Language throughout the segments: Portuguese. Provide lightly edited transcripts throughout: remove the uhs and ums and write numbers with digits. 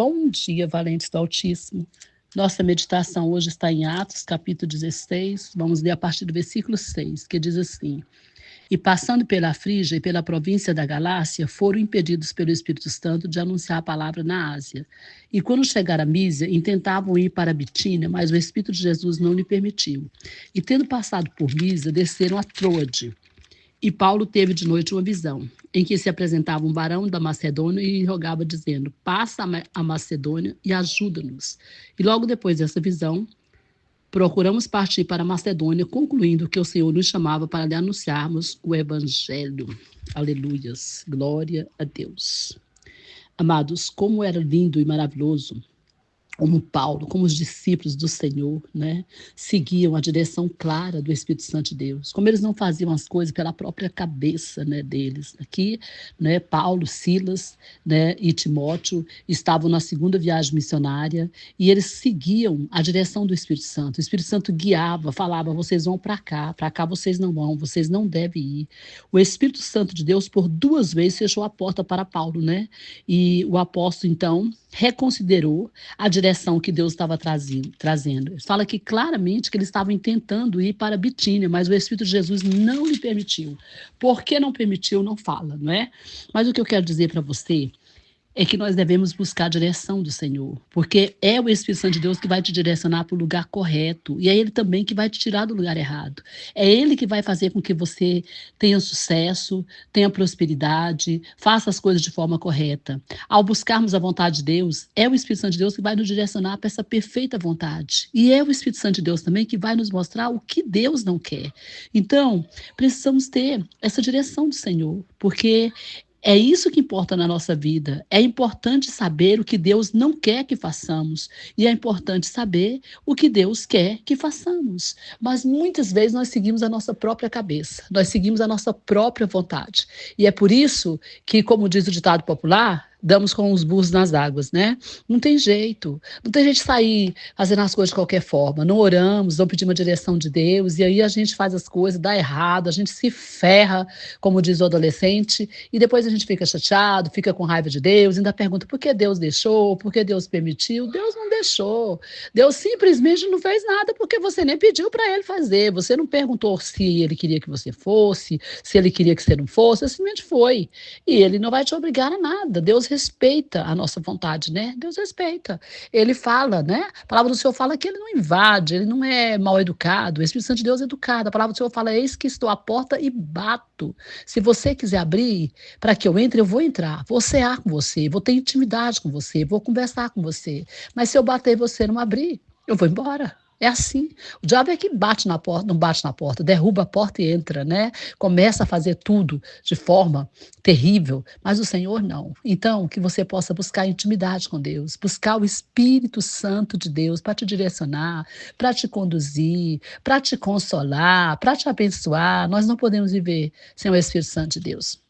Bom dia, valentes do Altíssimo. Nossa meditação hoje está em Atos, capítulo 16. Vamos ler a partir do versículo 6, que diz assim: E passando pela Frígia e pela província da Galácia, foram impedidos pelo Espírito Santo de anunciar a palavra na Ásia. E quando chegaram a Mísia, intentavam ir para a Bitínia, mas o Espírito de Jesus não lhe permitiu. E tendo passado por Mísia, desceram a Troade. E Paulo teve de noite uma visão, em que se apresentava um varão da Macedônia e rogava, dizendo: Passa a Macedônia e ajuda-nos. E logo depois dessa visão, procuramos partir para a Macedônia, concluindo que o Senhor nos chamava para lhe anunciarmos o Evangelho. Aleluias, glória a Deus. Amados, como era lindo e maravilhoso como Paulo, como os discípulos do Senhor, né, seguiam a direção clara do Espírito Santo de Deus, como eles não faziam as coisas pela própria cabeça, né, deles. Aqui, né, Paulo, Silas, né, e Timóteo estavam na segunda viagem missionária e eles seguiam a direção do Espírito Santo. O Espírito Santo guiava, falava: vocês vão para cá vocês não vão, vocês não devem ir. O Espírito Santo de Deus por 2 vezes fechou a porta para Paulo, né? E o apóstolo, então, reconsiderou a direção que Deus estava trazendo. Ele fala aqui claramente que eles estavam tentando ir para Bitínia, mas o Espírito de Jesus não lhe permitiu. Por que não permitiu, não fala, não é? Mas o que eu quero dizer para você é que nós devemos buscar a direção do Senhor, porque é o Espírito Santo de Deus que vai te direcionar para o lugar correto, e é Ele também que vai te tirar do lugar errado. É Ele que vai fazer com que você tenha sucesso, tenha prosperidade, faça as coisas de forma correta. Ao buscarmos a vontade de Deus, é o Espírito Santo de Deus que vai nos direcionar para essa perfeita vontade. E é o Espírito Santo de Deus também que vai nos mostrar o que Deus não quer. Então, precisamos ter essa direção do Senhor, porque é isso que importa na nossa vida. É importante saber o que Deus não quer que façamos. E é importante saber o que Deus quer que façamos. Mas muitas vezes nós seguimos a nossa própria cabeça. Nós seguimos a nossa própria vontade. E é por isso que, como diz o ditado popular, damos com os burros nas águas, né? Não tem jeito. Não tem jeito de sair fazendo as coisas de qualquer forma. Não oramos, não pedimos a direção de Deus. E aí a gente faz as coisas, dá errado, a gente se ferra, como diz o adolescente. E depois a gente fica chateado, fica com raiva de Deus, ainda pergunta por que Deus deixou, por que Deus permitiu. Deus não deixou. Deus simplesmente não fez nada porque você nem pediu para ele fazer. Você não perguntou se ele queria que você fosse, se ele queria que você não fosse, simplesmente foi. E ele não vai te obrigar a nada. Deus respeita a nossa vontade, né? Deus respeita. Ele fala, né? A palavra do Senhor fala que ele não invade, ele não é mal educado. O Espírito Santo de Deus é educado. A palavra do Senhor fala: eis que estou à porta e bato. Se você quiser abrir para que eu entre, eu vou entrar. Vou cear com você, vou ter intimidade com você, vou conversar com você. Mas se eu bater e você não abrir, eu vou embora. É assim. O diabo é que bate na porta, não bate na porta, derruba a porta e entra, né? Começa a fazer tudo de forma terrível, mas o Senhor não. Então, que você possa buscar intimidade com Deus, buscar o Espírito Santo de Deus para te direcionar, para te conduzir, para te consolar, para te abençoar. Nós não podemos viver sem o Espírito Santo de Deus.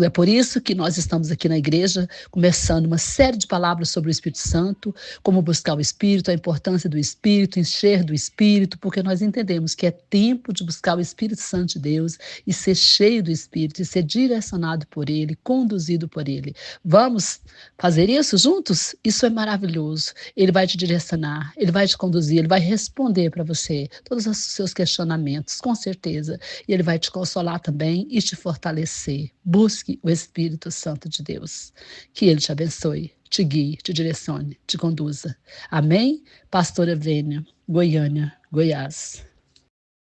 É por isso que nós estamos aqui na igreja, começando uma série de palavras sobre o Espírito Santo, como buscar o Espírito, a importância do Espírito, encher do Espírito, porque nós entendemos que é tempo de buscar o Espírito Santo de Deus e ser cheio do Espírito, e ser direcionado por Ele, conduzido por Ele. Vamos fazer isso juntos? Isso é maravilhoso. Ele vai te direcionar, Ele vai te conduzir, Ele vai responder para você todos os seus questionamentos, com certeza. E Ele vai te consolar também e te fortalecer. Busque o Espírito Santo de Deus. Que Ele te abençoe, te guie, te direcione, te conduza. Amém? Pastora Vênia, Goiânia, Goiás.